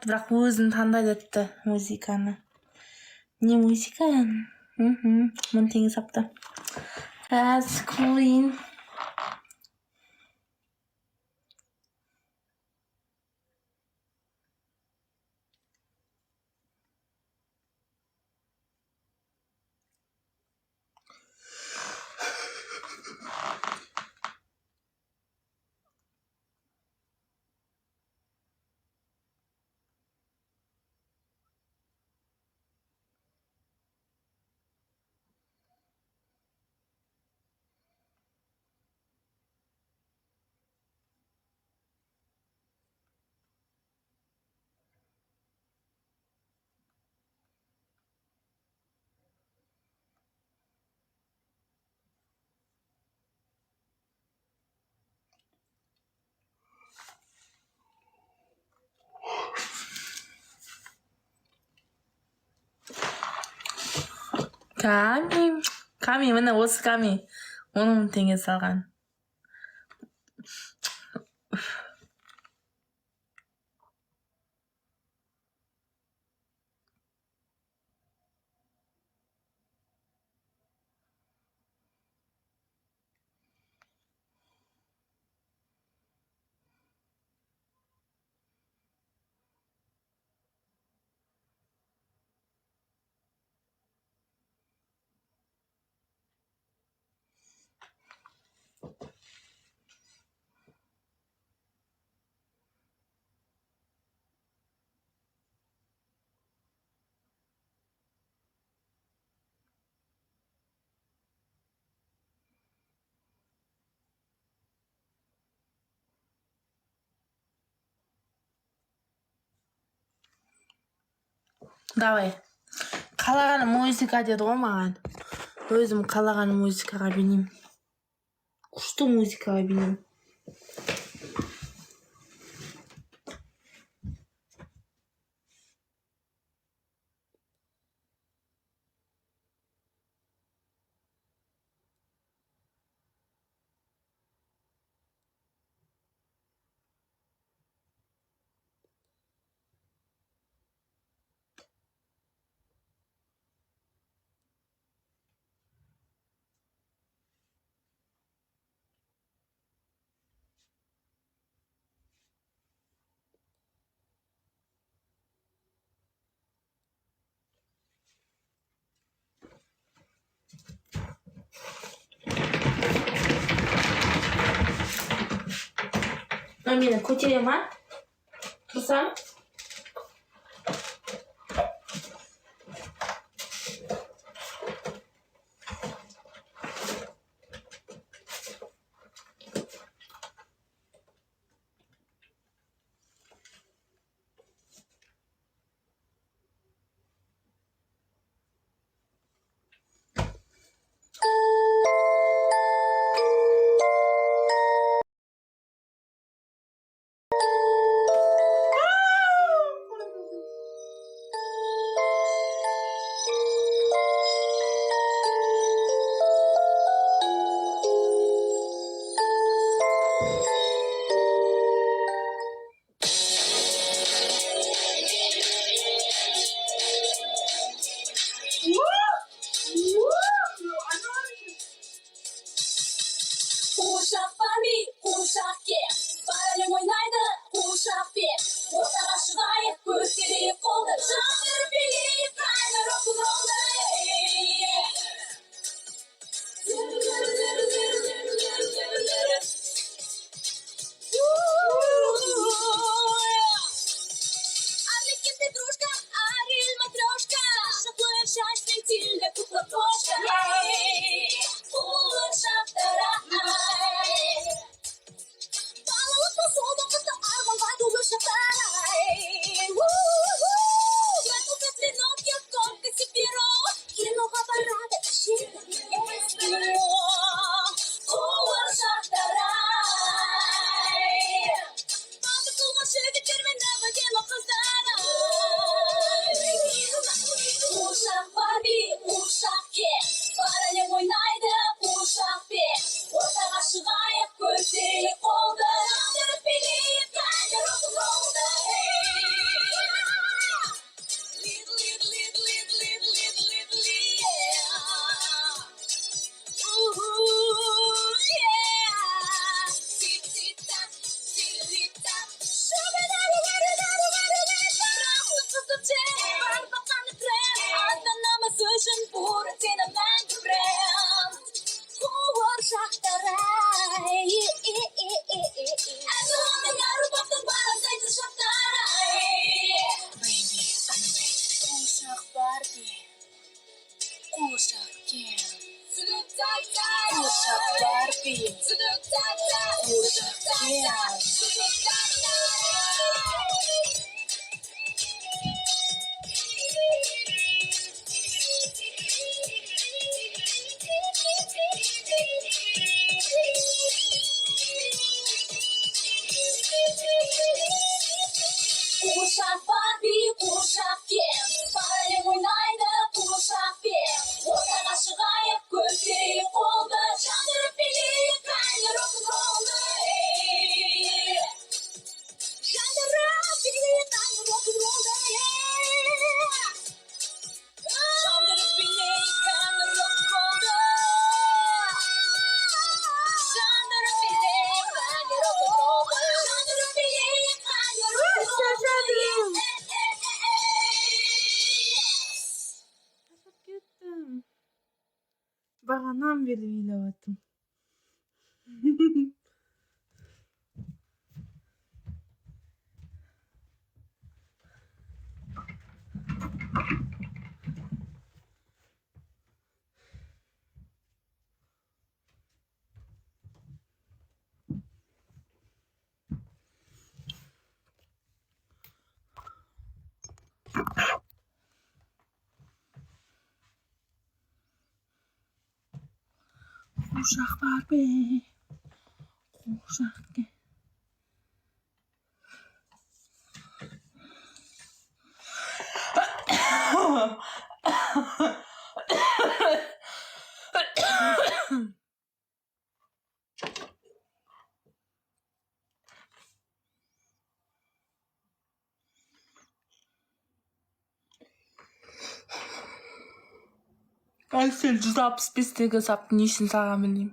бірақ өзін таңдайды етті музыканы. Не музыка? Мың теңге сапты. That's Queen. 감히 맨날 옷 감히 10,000 теңге салған. Давай. қалаған музыка деді ғой маған. Өзім қалаған музыкаға бейнем. Күшті музыкаға бейнем. Мені көтере ма? Тұрсам? Barbie uşakken Paralel oynaydı uşakken Ortaga шығайық көздері қолды Жандырып билейік қайны рок-н-роллды Жандырып билейік қайны рок-н-роллды Жандырып билейік қайны рок-н-роллды Жандырып билейік қайны рок-н-роллды Жандырып билейік қайны рок-н-роллды Gittim. Bağanam beri bilemedim. Uşak var be. Uşak gel. Kaç 165 tane sapın işin sağlamını.